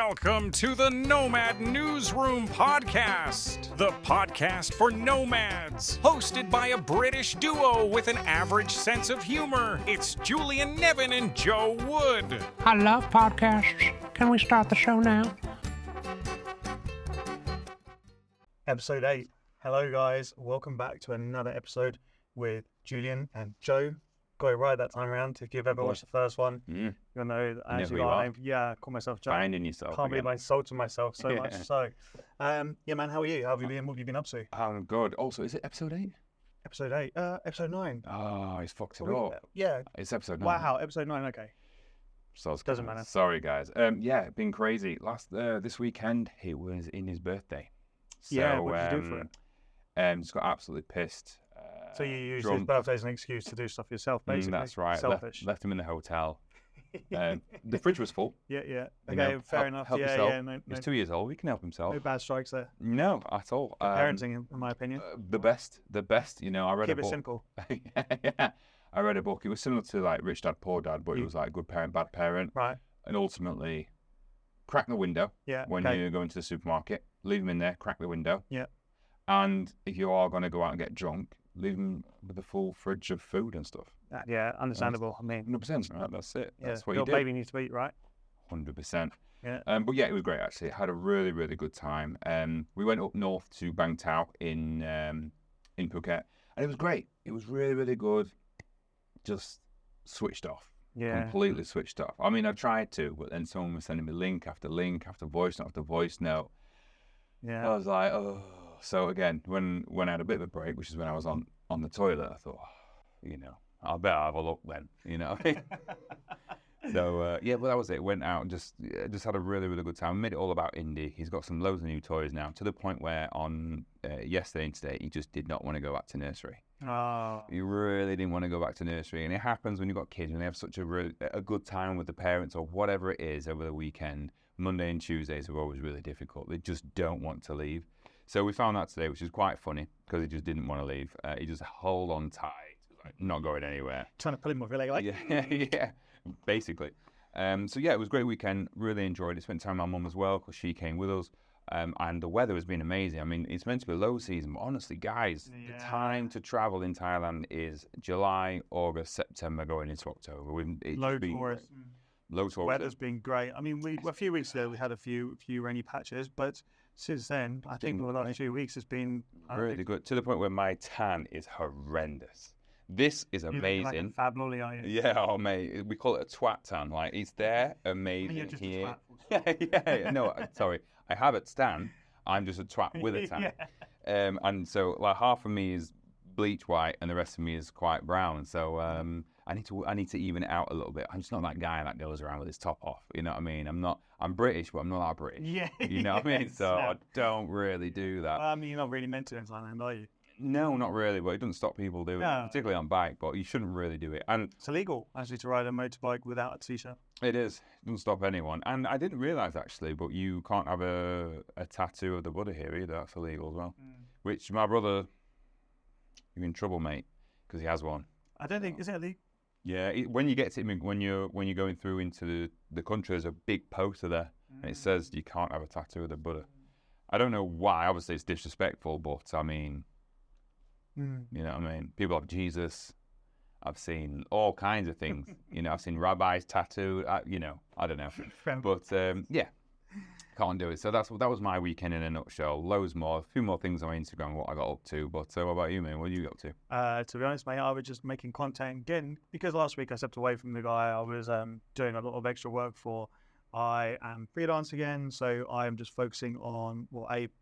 Welcome to the Nomad Newsroom Podcast, the podcast for nomads, hosted by a British duo with an average sense of humor. It's Julian, Nevin, and Joe Wood. I love podcasts. Can we start the show now? Episode 8. Hello, guys. Welcome back to another episode with Julian and Joe. Got it right that time around. If you've ever watched the first one, you'll know that I actually I call myself Joe. Finding yourself. Can't believe I insulted myself so much. So, yeah, man, how are you? How have you been? What have you been up to? I'm good. Also, is it episode 8? Episode 8. Episode 9. Oh, he's fucked it up. Yeah. It's episode 9. Wow, episode 9. Okay. So doesn't matter. Sorry, guys. Yeah, been crazy. This weekend, it was in his birthday. So, yeah, what did you do for it? Just got absolutely pissed. So you used his birthday as an excuse to do stuff yourself, basically. That's right. Selfish. Left him in the hotel. The fridge was full. Yeah. Okay, fair enough. Help yeah, yourself. yeah. No, He's 2 years old. He can help himself. No bad strikes there. No, at all. Parenting, in my opinion. The best. You know, I read Keep a book. it simple. Yeah. I read a book. It was similar to like Rich Dad, Poor Dad, but it was like good parent, bad parent. Right. And ultimately, crack the window when you go into the supermarket. Leave them in there, crack the window. Yeah. And if you are going to go out and get drunk, leave them with a full fridge of food and stuff. Yeah, understandable. I mean, 100%, right? That's it. That's what your you do. baby needs to eat, right? 100%. Yeah. But yeah, it was great actually. Had a really, really good time. We went up north to Bangtao in Phuket, and it was great. It was really, really good. Just switched off. Yeah. Completely switched off. I mean, I tried to, but then someone was sending me link after voice note after voice note. Yeah. I was like, oh. So again, when I had a bit of a break, which is when I was on the toilet, I thought, you know, I better have a look then, you know. So yeah, well that was it. Went out and just had a really, really good time. Made it all about Indy. He's got some loads of new toys now, to the point where on yesterday and today he just did not want to go back to nursery. Oh. He really didn't want to go back to nursery, and it happens when you've got kids when they have such a good time with the parents or whatever it is over the weekend. Monday and Tuesdays are always really difficult. They just don't want to leave. So we found that today, which is quite funny because he just didn't want to leave. He just hold on tight, like not going anywhere. Trying to pull him off your leg, like. Yeah, basically. So yeah, it was a great weekend. Really enjoyed it. Spent time with my mum as well because she came with us. And the weather has been amazing. I mean, it's meant to be low season, but honestly, guys, the time to travel in Thailand is July, August, September, going into October. Low tourists. Low tourists. Weather's been great. I mean, a few weeks ago we had a few rainy patches, but since then, I think the last few weeks has been really good, to the point where my tan is horrendous. This is amazing. Like a fab lolly, are you? Yeah, oh mate, we call it a twat tan. Like it's there, amazing. You're just here. a twat. Yeah. No, sorry, I have it tan. I'm just a twat with a tan. And so like half of me is bleach white, and the rest of me is quite brown. So I need to even it out a little bit. I'm just not that guy that goes around with his top off. You know what I mean? I'm British, but I'm not that British. Yeah. You know what I mean? So I don't really do that. Well, I mean, you're not really meant to in Thailand, are you? No, not really. But it doesn't stop people doing it, particularly on bike. But you shouldn't really do it. And it's illegal actually to ride a motorbike without a t-shirt. It is. It doesn't stop anyone. And I didn't realise actually, but you can't have a tattoo of the Buddha here either. That's illegal as well. Which my brother, you're in trouble, mate, because he has one. I don't think is it illegal? Yeah, when you get to when you're going through into the country, there's a big poster there, and it says you can't have a tattoo of the Buddha. I don't know why. Obviously, it's disrespectful, but I mean, you know what I mean. People have Jesus. I've seen all kinds of things. You know, I've seen rabbis tattooed. You know, I don't know, but yeah. Can't do it. So that was my weekend in a nutshell. Loads more, a few more things on my Instagram, what I got up to. But what about you, man? What you got up to? To be honest, mate, I was just making content again because last week I stepped away from the guy I was doing a lot of extra work for. I am freelance again, so I am just focusing on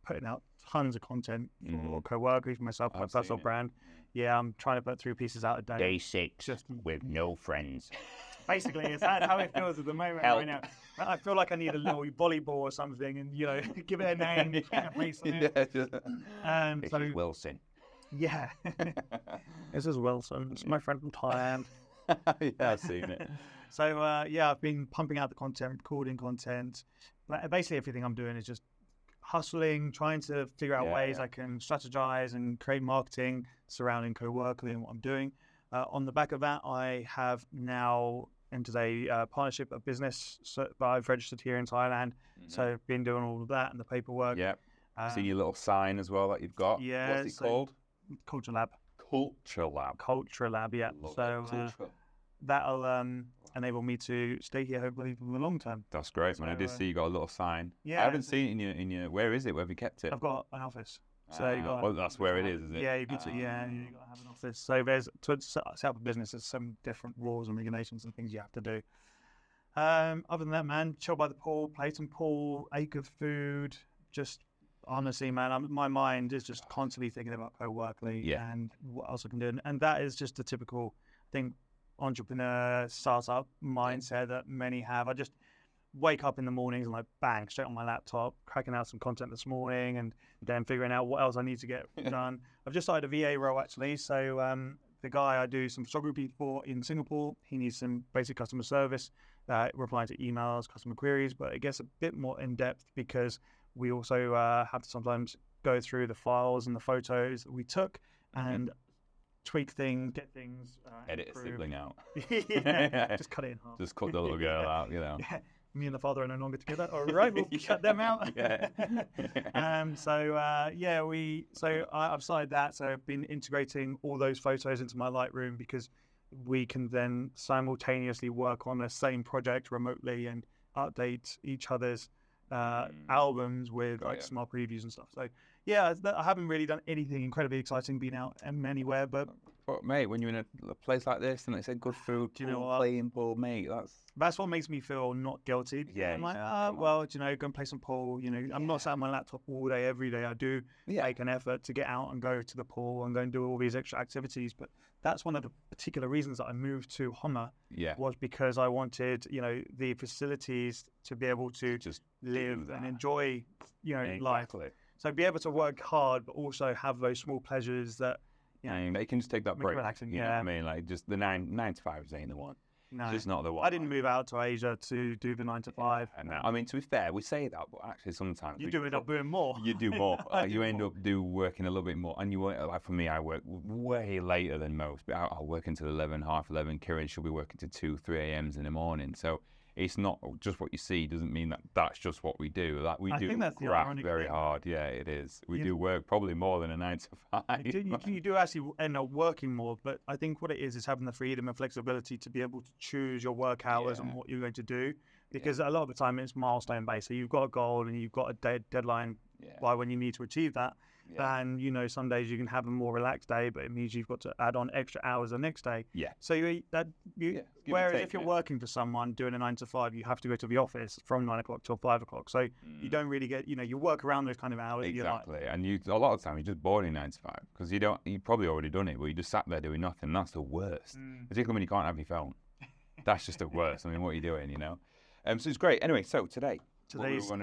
putting out tons of content for CoWorkly for myself, my personal brand. Yeah, I'm trying to put 3 pieces out a day. Day 6 with no friends. Basically, it's how it feels at the moment right now. I feel like I need a little volleyball or something, and give it a name. This is Wilson. Yeah, this is Wilson. It's my friend from Thailand. Yeah, I've seen it. So I've been pumping out the content, recording content. But basically, everything I'm doing is just hustling, trying to figure out ways I can strategize and create marketing surrounding CoWorkly and what I'm doing. On the back of that, I have now entered a partnership, a business that I've registered here in Thailand. So I've been doing all of that and the paperwork. Yeah. See your little sign as well that you've got. Yeah. What's it called? Culture Lab. Culture Lab. Yeah. Love it. That'll enable me to stay here hopefully for the long term. That's great, man. I did see you got a little sign. Yeah. I haven't seen it in your. Where is it? Where have you kept it? I've got an office. So you got. Well, that's where it is it? Yeah, you got to have an office. So there's to set up a business. There's some different rules and regulations and things you have to do. Other than that, man, chill by the pool, play some pool, ate good food. Just honestly, man, my mind is just constantly thinking about CoWorkly and what else I can do. And that is just the typical thing, entrepreneur, startup mindset that many have. I just wake up in the mornings and like bang, straight on my laptop, cracking out some content this morning and then figuring out what else I need to get done. I've just started a VA role actually. So the guy I do some photography for in Singapore, he needs some basic customer service, replying to emails, customer queries, but it gets a bit more in depth because we also have to sometimes go through the files and the photos that we took and tweak things, get things. Edit a sibling out. Just cut it in half. Just cut the little girl out, you know. Yeah. Me and the father are no longer together. All right, we'll cut them out. I've started that. So I've been integrating all those photos into my Lightroom because we can then simultaneously work on the same project remotely and update each other's albums with small previews and stuff. So yeah, I haven't really done anything incredibly exciting being out anywhere, but mate, when you're in a place like this and it's good food, do you know what? Playing pool, mate, that's what makes me feel not guilty. Yeah, I'm like, well, you know, go and play some pool. You know, I'm not sat on my laptop all day, every day. I do make an effort to get out and go to the pool and go and do all these extra activities. But that's one of the particular reasons that I moved to Homer. Was because I wanted, you know, the facilities to be able to just live and enjoy, you know, life. So be able to work hard, but also have those small pleasures that, you know, they can just take that break. Relaxing, you know what I mean? Like just the 9 to 5 ain't the one. No, it's just not the one. I didn't move out to Asia to do the 9 to 5. No. I mean, to be fair, we say that, but actually sometimes you do end up doing more. You do more. You end up working a little bit more, and like for me, I work way later than most. But I'll work until 11, half 11. Kieran should be working to 2, 3 a.m. in the morning. So it's not just what you see. Doesn't mean that that's just what we do. Like we do graft very hard. Yeah, it is. We do work probably more than a 9 to 5. You do actually end up working more, but I think what it is having the freedom and flexibility to be able to choose your work hours and what you're going to do. Because a lot of the time it's milestone based. So you've got a goal and you've got a deadline by when you need to achieve that. And, you know, some days you can have a more relaxed day, but it means you've got to add on extra hours the next day. So whereas if you're working for someone doing a 9 to 5, you have to go to the office from 9 o'clock till 5 o'clock. So you don't really get, you know, you work around those kind of hours. Exactly. And a lot of the time you're just bored in 9 to 5 because you've probably already done it, but you just sat there doing nothing. That's the worst. Particularly when you can't have your phone. That's just the worst. I mean, what are you doing, you know? So it's great. Anyway, so today's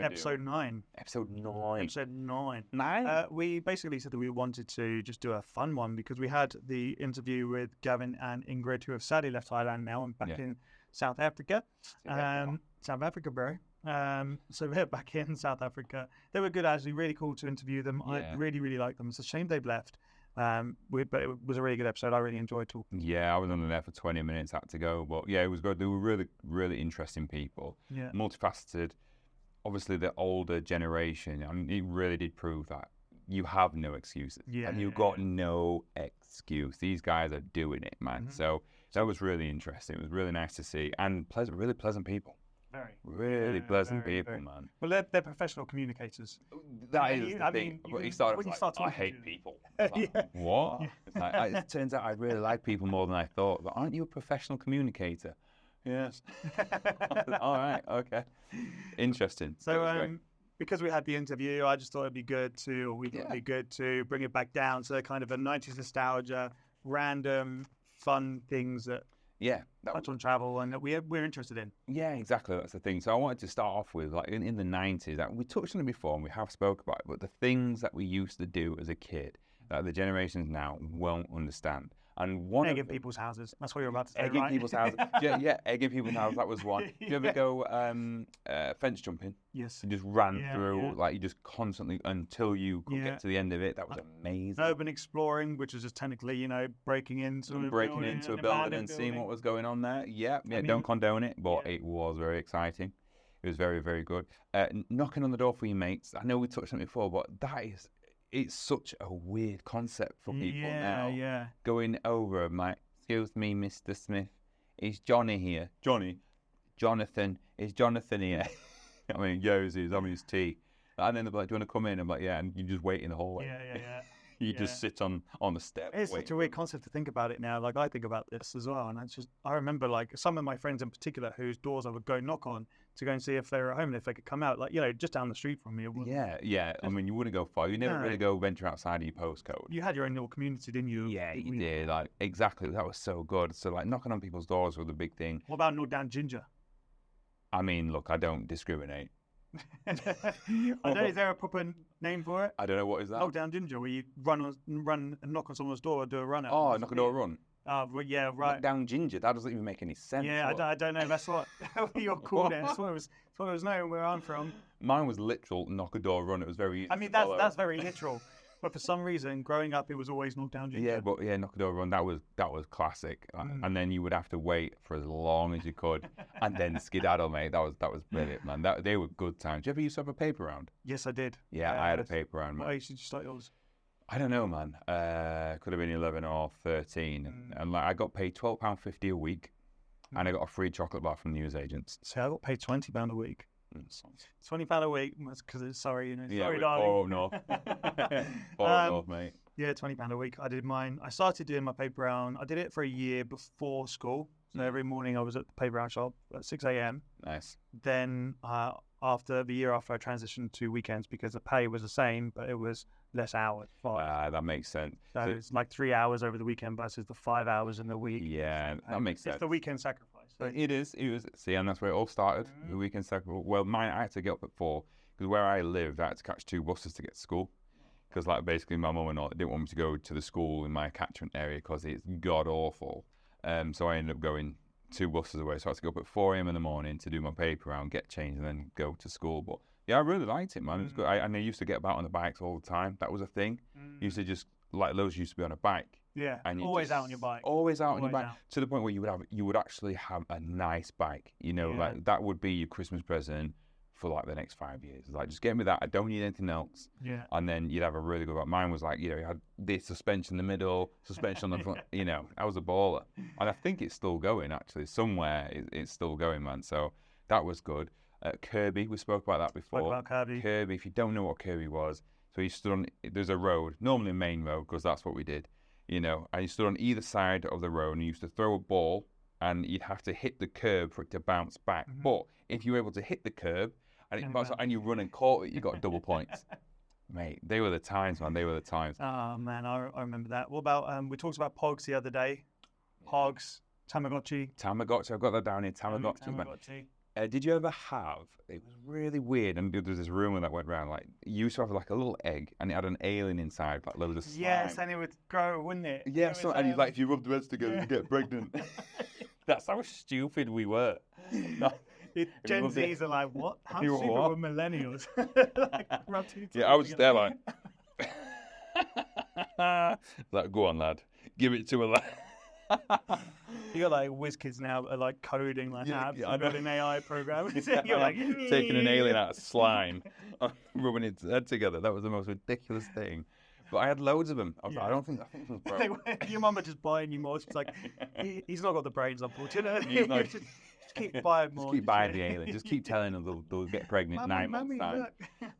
episode 9. Episode 9. Episode 9. 9? We basically said that we wanted to just do a fun one because we had the interview with Gavin and Ingrid, who have sadly left Thailand now and back in South Africa. South Africa, bro. So we're back in South Africa. They were good, actually. Really cool to interview them. I really, really like them. It's a shame they've left. But it was a really good episode. I really enjoyed talking. Yeah, I was only there for 20 minutes, had to go. But yeah, it was good. They were really, really interesting people. Yeah. Multifaceted. Obviously, the older generation, I mean, it really did prove that you have no excuses. And you've got no excuse. These guys are doing it, man. So that was really interesting. It was really nice to see. And really pleasant people. Really pleasant people, man. Well, they're professional communicators. That is the thing. He started like, I hate people. Like, what? Like, it turns out I really like people more than I thought. But aren't you a professional communicator? Yes. All right. Okay. Interesting. So, because we had the interview, I just thought it'd be good to bring it back down to kind of a 90s nostalgia, random, fun things that touch on travel and that we're interested in. Yeah, exactly. That's the thing. So I wanted to start off with, like, in the 90s, we touched on it before and we have spoke about it, but the things that we used to do as a kid that the generations now won't understand. And one egging of people's houses. That's what you're about to say, egging right? people's houses. Yeah, egging people's houses. That was one. Did you ever go fence jumping? Yes. You just ran Yeah, through, yeah. like you just constantly until you could Yeah. get to the end of it. That was amazing. Urban exploring, which is just technically, breaking into a Breaking building, into a an building abandoned and seeing building. what was going on there. Yeah, mean, don't condone it, but yeah. it was very exciting. It was very, very good. Knocking on the door for your mates. I know we touched on it before, but it's such a weird concept for people now. Yeah. Going over and like, excuse me, Mr. Smith, is Johnny here? Jonathan, is Jonathan here? I mean, Yosie's having his tea. And then they're like, do you want to come in? I'm like, yeah, and you just wait in the hallway. Yeah. You just sit on the step. It's such a weird concept to think about it now. Like, I think about this as well. And I remember, like, some of my friends in particular whose doors I would go knock on to go and see if they were at home and if they could come out. Like, just down the street from me. Yeah. I mean, you wouldn't go far. You never really go venture outside of your postcode. You had your own little community, didn't you? Yeah, you did. Like, exactly. That was so good. So, like, knocking on people's doors was a big thing. What about Knock Down Ginger? I mean, look, I don't discriminate. I don't know, is there a proper name for it? I don't know what is that. Knock Down Ginger, where you run and knock on someone's door and do a run out. Oh, knock a door run. Well, yeah, right. Knock down ginger. That doesn't even make any sense. Yeah, I don't know. That's what you're called. That's what it was known where I'm from. Mine was literal knock a door run. It was very easy. I mean, to follow. that's very literal. But for some reason, growing up, it was always Knock Down Ginger. Yeah, knock a door run. That was classic. And then you would have to wait for as long as you could, and then skedaddle, mate. That was brilliant, man. They were good times. Did you ever used to have a paper round? Yes, I did. Yeah, I had a paper round. What age did you start yours? I don't know, man. Could have been 11 or 13, and like I got paid £12.50 a week, and I got a free chocolate bar from newsagents. See, I got paid £20 a week. £20 a week, because it's sorry, Yeah, darling. oh no, mate. Yeah, £20 a week. I did mine. I started doing my paper round. I did it for a year before school. So every morning I was at the paper round shop at 6 a.m. Nice. Then after the year after, I transitioned to weekends because the pay was the same, but it was less hours. That makes sense. So it's like 3 hours over the weekend versus the 5 hours in the week. Yeah, that makes sense. It's the weekend sacrifice. So. It is. See, and that's where it all started. The weekend sacrifice. Well, mine, I had to get up at 4 because where I lived, I had to catch 2 buses to get to school. Because like basically my mum and all didn't want me to go to the school in my catchment area because it's god awful. So I ended up going 2 buses away. So I had to go up at 4 a.m. in the morning to do my paper round, get changed, and then go to school. But yeah, I really liked it, man. It was good. And I used to get about on the bikes all the time. That was a thing. Used to just like those used to be on a bike. Yeah, and always out on your bike. Always out on your bike. Out. To the point where you would actually have a nice bike. Like that would be your Christmas present for like the next 5 years. Like, just get me that. I don't need anything else. Yeah. And then you'd have a really good bike. Mine was like, you had the suspension in the middle, suspension on the front. I was a baller. And I think it's still going, actually. Somewhere it's still going, man. So that was good. Kirby, we spoke about that before. Spoke about Kirby. Kirby, if you don't know what Kirby was, so you stood on, there's a road, normally a main road, because that's what we did, and you stood on either side of the road and you used to throw a ball and you'd have to hit the curb for it to bounce back. But if you were able to hit the curb and you run and caught it, you got double points. Mate, they were the times, man. They were the times. Oh, man, I remember that. What about, we talked about Pogs the other day. Pogs, Tamagotchi. Tamagotchi, I've got that down here. Tamagotchi. Did you ever have, it was really weird, and there was this rumour that went around, like, you used to have like a little egg, and it had an alien inside, like loads of slime. Yes, and it would grow, wouldn't it? Yeah, and you if you rub the heads together, you get pregnant. That's how stupid we were. Gen Zs are like, what? How stupid were millennials? I was there like, like, go on, lad, give it to a lad. You got like whiz kids now are like coding like apps. I got an AI program. You're like taking an alien out of slime, rubbing its head together. That was the most ridiculous thing. But I had loads of them. I was like, I think it was broke. Your mum are just buying you more. She's like, he's not got the brains, unfortunately. Just keep buying more. Just keep buying the alien. Just keep telling them they'll get pregnant 9 months time.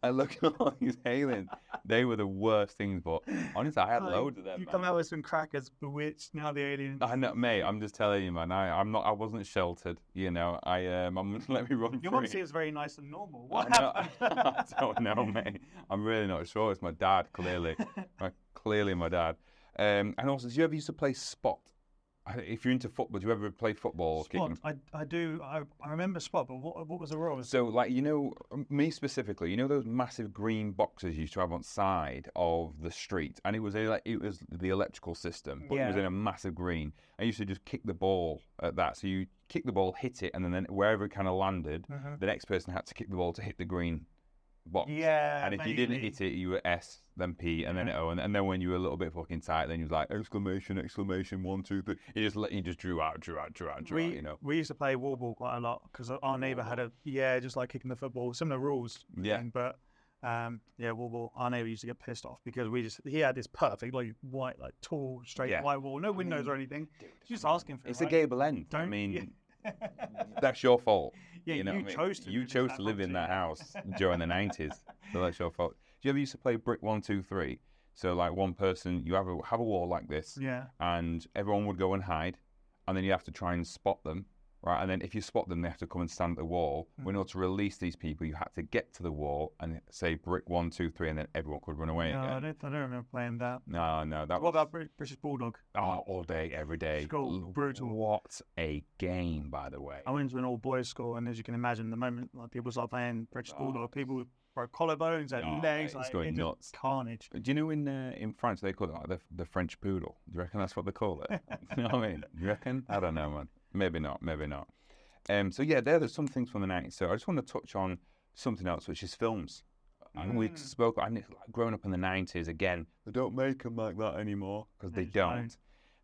And look at all these aliens. They were the worst things, but honestly, I had loads of them. You come out with some crackers, Bewitched, now the aliens. I know, mate. I'm just telling you, man. I wasn't sheltered. I'm let me run. Your mum seems very nice and normal. What happened? I don't know, mate. I'm really not sure. It's my dad, clearly. Clearly, my dad. And also, did you ever used to play Spot? if you're into football, do you ever play football? Spot. I do. I remember Spot, but what was the rules? So, like, me specifically, those massive green boxes you used to have on side of the street, and it was the electrical system, but it was in a massive green. I used to just kick the ball at that. So you kick the ball, hit it, and then wherever it kind of landed, the next person had to kick the ball to hit the green box. Yeah. And if you didn't hit it, you were S, then P, and then O, and then when you were a little bit fucking tight, then you was like exclamation, 1, 2, 3. You just drew out. We used to play wall ball quite a lot because our neighbour had just like kicking the football, similar rules. Yeah. But wall ball. Our neighbour used to get pissed off because he had this perfect like white, like tall, straight white wall, no windows or anything. Just asking for it. It's a gable end. That's your fault. Yeah, you chose to live in that house during the 90s, so that's your fault. Do you ever used to play brick 1, 2, 3? So like one person, you have a wall like this, and everyone would go and hide, and then you have to try and spot them, right? And then if you spot them, they have to come and stand at the wall. In order to release these people, you had to get to the wall and say brick 1, 2, 3, and then everyone could run away again. I don't remember playing that. No. What about British Bulldog? Oh, all day, every day. School, brutal. What a game, by the way. I went to an all-boys school, and as you can imagine, the moment like people start playing British Bulldog, people broke collarbones and legs. It's going nuts. Carnage. Do you know in France they call it like the French poodle? Do you reckon that's what they call it? You know what I mean? Do you reckon? I don't know, man. Maybe not. So yeah, there's some things from the 90s. So I just want to touch on something else, which is films. And we spoke, growing up in the 90s, again, they don't make them like that anymore because they don't.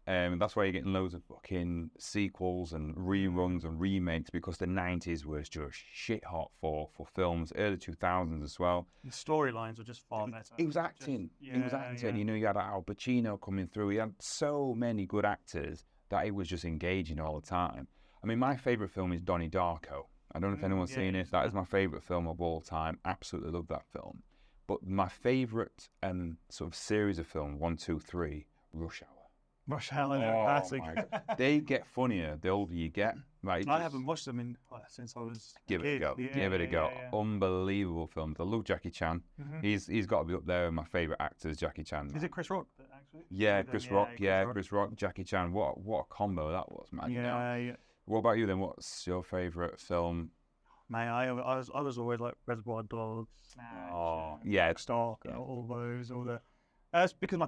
That's why you're getting loads of fucking sequels and reruns and remakes because the 90s was just shit hot for films, early 2000s as well. The storylines were just far better. It was acting. You had Al Pacino coming through. He had so many good actors that it was just engaging all the time. I mean, my favourite film is Donnie Darko. I don't know if anyone's seen it. That is my favourite film of all time. Absolutely love that film. But my favourite sort of series of film, 1, 2, 3, Rush Hour. Rush Hour, classic. They get funnier the older you get. Right, I haven't watched them since I was Give it a go. Give it a go. Unbelievable films. I love Jackie Chan. He's got to be up there with my favourite actors, Jackie Chan. Is it Chris Rock, actually? Yeah, Chris Rock. Chris Rock, Jackie Chan. What a combo that was, man. Yeah. What about you then? What's your favourite film? Mate, I was always like Reservoir Dogs, Stock, all those, all the. That's because my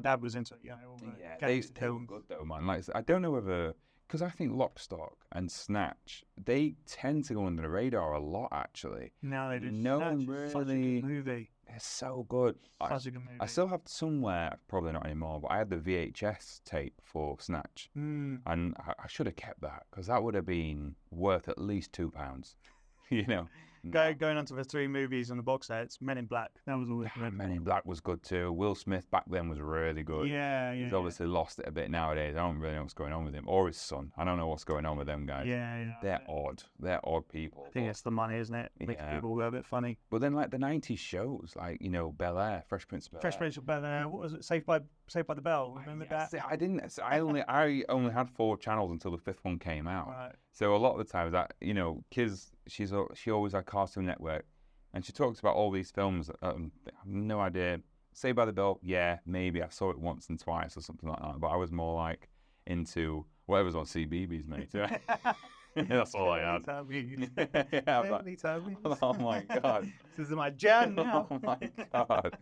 dad was into it. They still good though, man. Like I don't know whether because I think Lock, Stock and Snatch they tend to go under the radar a lot. Actually, no, they do. No one really. Such a good movie. It's so good. Such a good movie. I still have somewhere, probably not anymore, but I had the VHS tape for Snatch, and I should have kept that because that would have been worth at least £2. Going on to the 3 movies on the box sets, Men in Black. That was always good. Men in Black was good too. Will Smith back then was really good. Yeah. He's obviously lost it a bit nowadays. I don't really know what's going on with him or his son. I don't know what's going on with them guys. Yeah. They're odd. They're odd people. I think it's the money, isn't it? Making people go a bit funny. But then like the 90s shows, like Bel Air, Fresh Prince of Bel Air. Fresh Prince of Bel Air. What was it? Saved by the Bell. Remember that? See, I only had 4 channels until the 5th one came out. Right. So a lot of the times that Kiz, she always had Cartoon Network, and she talks about all these films. I have no idea. Saved by the Bell, yeah, maybe I saw it once and twice or something like that. But I was more like into whatever's on CBeebies, mate. That's all I had. Tell me. Oh my god, this is my jam now. Oh my god.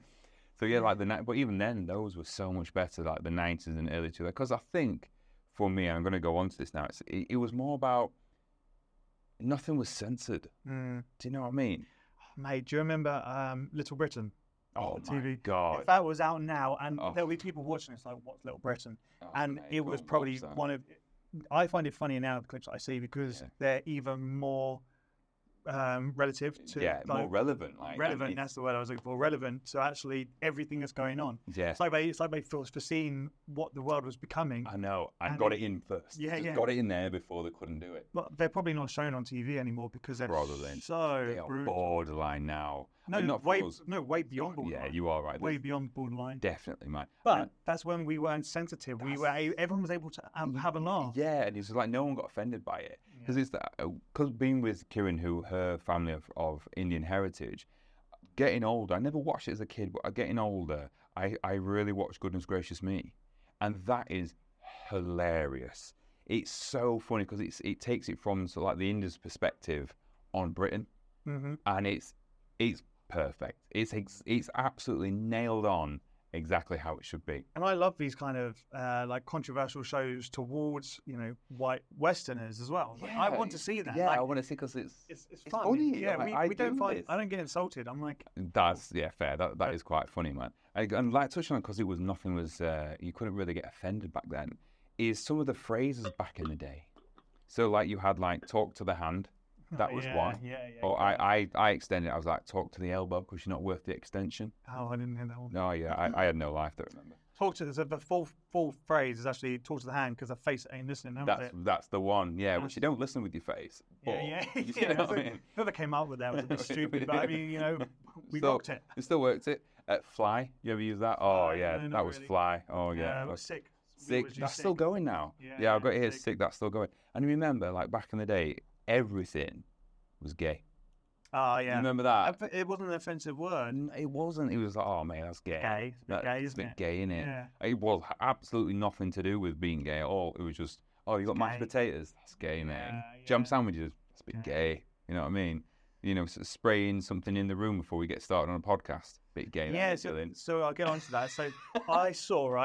So yeah, but even then, those were so much better, like the 90s and early 2000s. Because I think, for me, and I'm going to go on to this now, it was more about nothing was censored. Do you know what I mean? Mate, do you remember Little Britain? Oh my TV? God. If that was out now, and there'll be people watching this like, what's Little Britain? And mate, it was probably one of... I find it funny now, the clips I see, because they're even more... relative to more relevant. Relevant, that's the word I was looking for. Relevant to actually everything that's going on. Yeah. It's like they foreseen what the world was becoming. I know. I got it in first. Got it in there before they couldn't do it. But they're probably not shown on TV anymore because they're so they are borderline now. Way beyond borderline. Yeah, you are right. Way beyond borderline. Definitely, mate. But that's when we weren't sensitive. Everyone was able to have a laugh. Yeah, and it's like no one got offended by it. Because being with Kieran, who her family of Indian heritage, getting older, I never watched it as a kid, but getting older, I really watched Goodness Gracious Me. And that is hilarious. It's so funny because it takes it from sort of like the India's perspective on Britain, and it's perfect. It's absolutely nailed on exactly how it should be. And I love these kind of like controversial shows towards white Westerners as well. Like, I want to see that. Yeah, like, I want to see because it's fun. funny. Yeah, Like, we don't find. I don't get insulted. I'm like, that's fair. That is quite funny, man. And like touching on because nothing was you couldn't really get offended back then. Is some of the phrases back in the day. So like you had like talk to the hand. That was one. Yeah. Or I extended it. I was like, talk to the elbow because you're not worth the extension. Oh, I didn't hear that one. No, yeah, I had no life to remember. Talk to the full phrase is actually talk to the hand because the face ain't listening. That's the one, yeah. Which you don't listen with your face. But, Yeah. You know what I mean? Whoever came up with that was a bit stupid, but I mean, we rocked it. It still worked it. Fly, you ever use that? Oh yeah, no, that was really. fly. Oh yeah, It was sick. Sick. That's still going now. Yeah, I've got it here. sick. Sick. That's still going. And you remember, like back in the day, everything was gay. Oh yeah. You remember that? It wasn't an offensive word. It wasn't. It was like, oh man, that's gay. Gay. It's a bit gay, isn't it? Gay, innit? Yeah. It was absolutely nothing to do with being gay at all. It was just, oh, you got mashed gay. potatoes. That's gay, man. Yeah. Jam sandwiches. That's a bit gay. You know what I mean? Spraying something in the room before we get started on a podcast. Bit gay. Yeah. So I'll get on to that. So I saw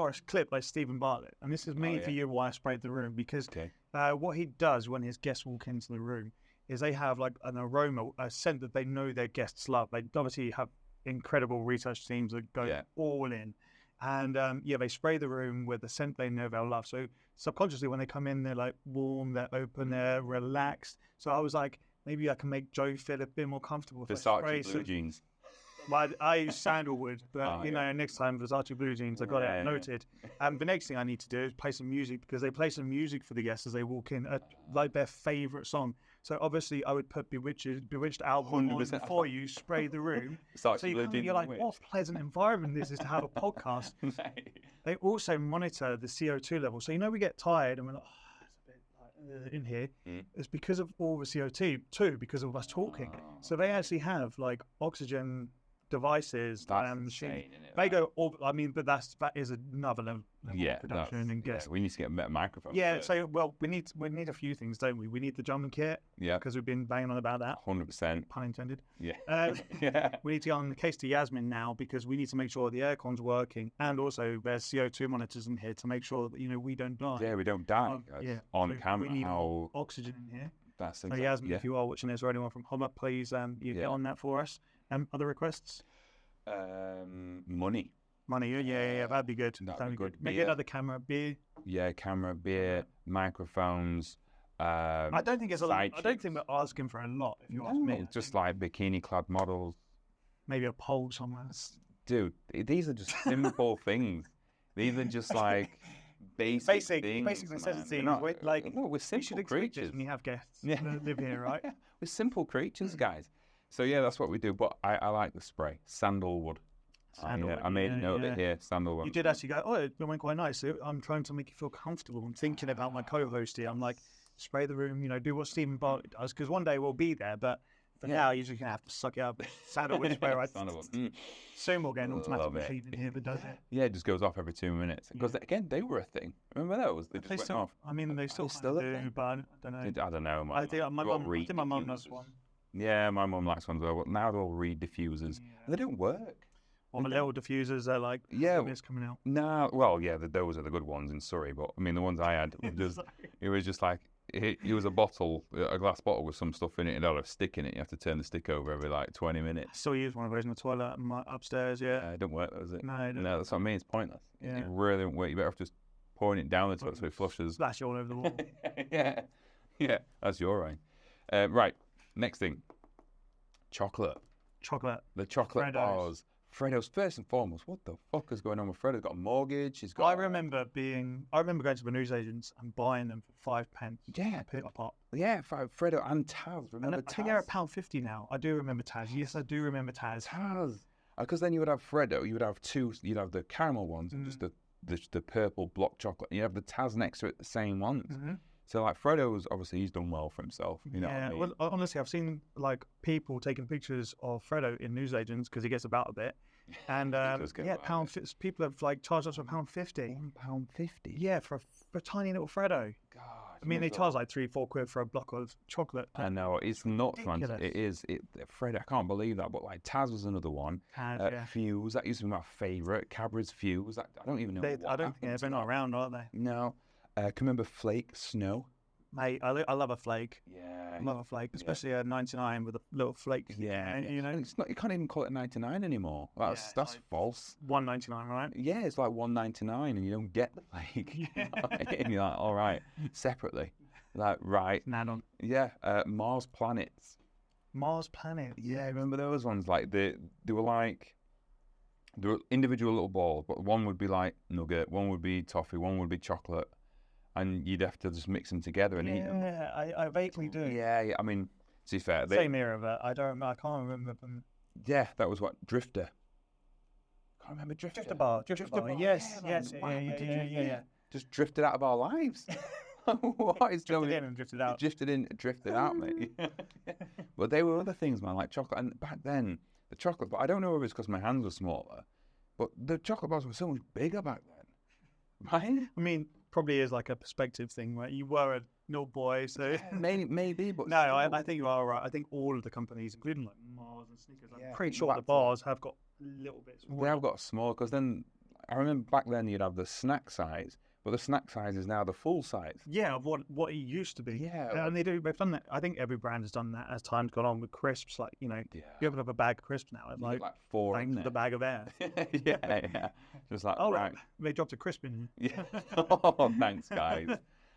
a clip by Stephen Bartlett, and this is me for you why I sprayed the room because what he does when his guests walk into the room is they have like an aroma, a scent that they know their guests love. They obviously have incredible research teams that go all in. And they spray the room with the scent they know they'll love. So subconsciously when they come in, they're like warm, they're open, they're relaxed. So I was like, maybe I can make Joe feel a bit more comfortable. Versace blue jeans. Well, I use sandalwood, but next time Versace blue jeans, I got it noted. And the next thing I need to do is play some music because they play some music for the guests as they walk in, like their favourite song. So obviously I would put Bewitched album on before you spray the room. So you're like, what a pleasant environment this is to have a podcast. They also monitor the CO2 level. So we get tired and we're like, in here. It's because of all the CO2 too, because of us talking. So they actually have like oxygen devices. That's insane, isn't it? They go all, but that is another level of production and guest. We need to get a better microphone. Yeah, so we need a few things, don't we? We need the drumming kit. Yeah. Because we've been banging on about that. 100%. Pun intended. Yeah. We need to go on the case to Yasmin now because we need to make sure the aircon's working and also there's CO2 monitors in here to make sure that we don't die. Yeah, we don't die. On camera. We need how oxygen in here. That's exactly. So Yasmin, if you are watching this or anyone from Homer, please get on that for us. Other requests? Money. Yeah, that'd be good. That'd be good. Maybe another camera, beer. Yeah, camera, beer, microphones. I don't think we're asking for a lot. If you ask me, just like bikini-clad models. Maybe a pole somewhere. Dude, these are just simple things. These are just like basic things. Basic necessities. We're simple creatures. When you have guests that live here, right? We're simple creatures, guys. So yeah, that's what we do. But I like the spray, sandalwood. I made a note of it here, sandalwood. You did actually go, it went quite nice. So I'm trying to make you feel comfortable. I'm thinking about my co-host here. I'm like, spray the room, do what Stephen Bartlett does, because one day we'll be there. But for now, you're just going to have to suck it up. Sandalwood spray, right? Soon we'll get an automatic machine in here that does it. Yeah, it just goes off every 2 minutes. Because again, they were a thing. Remember those? They just went off. I mean, they still do, but I don't know. I don't know. I think my mum does one. Yeah, my mum likes one as well. But now they're all Reed diffusers. They don't work. Well, the little diffusers are like, it's coming out. No, those are the good ones in Surrey. But I mean, the ones I had, it was just like, it was a glass bottle with some stuff in it. It had a stick in it. You have to turn the stick over every 20 minutes. I still use one of those in the toilet upstairs, it don't work, does it? No, no, that's what I mean. It's pointless. Yeah. It really don't work. You better off just pouring it down the toilet so it flushes. Splash all over the wall. Yeah, that's your right. Right, next thing. Chocolate. The chocolate Freddos. bars. Freddos, first and foremost, what the fuck is going on with Freddos? He's got a mortgage. I remember going to the newsagents and buying them for 5 pence. Yeah. Pick a pop. Yeah, Freddo and Taz. Remember Taz? I think they're £1.50 now. I do remember Taz. Yes, I do remember Taz. Because then you would have Freddo. You would have two. You'd have the caramel ones and just the purple block chocolate. And you have the Taz next to it, the same ones. Mm-hmm. So like Freddo's, obviously he's done well for himself. You know what I mean? Well, honestly, I've seen like people taking pictures of Freddo in newsagents because he gets about a bit, And does get yeah, wild. people have like charged us £1.50. £1.50. Yeah, for a tiny little Freddo. God. I mean, they charge like £3-4 for a block of chocolate. I know it's nuts, man. ridiculous. It is. Fred, I can't believe that. But like Taz was another one. Taz, yeah. Fuse, that used to be my favourite. Cadbury's Fuse. I don't even know. I what don't think happened they're to not that. around, are they? No. Can you remember Flake Snow? Mate, I love a flake. Yeah. I love a flake, especially a 99 with a little flake. Yeah. You know, And it's not. You can't even call it 99 anymore. That's Yeah, it's like false. $1.99, right? Yeah, it's like $1.99, and you don't get the flake. And you're like, all right, separately. Like, right. An add-on. Yeah. Mars Planets. Mars Planet. Yeah, remember those ones? Like they were individual little balls, but one would be like nugget, one would be toffee, one would be chocolate, and you'd have to just mix them together and eat them. Yeah, I vaguely do. Yeah. I mean, to be fair, Same era, but I can't remember them. yeah, that was what Drifter. Can't remember Drifter. Drifter bar. Yes, Yeah, yes, man. yeah. Just drifted out of our lives. What is going Drifted on? in and drifted out. Drifted in, drifted out, mate. But they were other things, man, like chocolate. And back then, the chocolate, but I don't know if it's because my hands were smaller, but the chocolate bars were so much bigger back then. Right? I mean, probably is like a perspective thing, right? You were a little boy, so. Maybe, but No, still. I think you are right. I think all of the companies, including like Mars and Snickers, I'm Yeah, pretty sure back the to- bars have got a little bit They smaller. have got small, because then, I remember back then you'd have the snack size, but the snack size is now the full size. Yeah, of what it used to be. Yeah. And they've done that. I think every brand has done that as time's gone on with crisps. Like, you know, Yeah. you open up a bag of crisps now, it's You like, get like four in the there. bag of air. yeah. Just like, Oh, right. they dropped a crisp in here. Yeah. Oh, thanks, guys.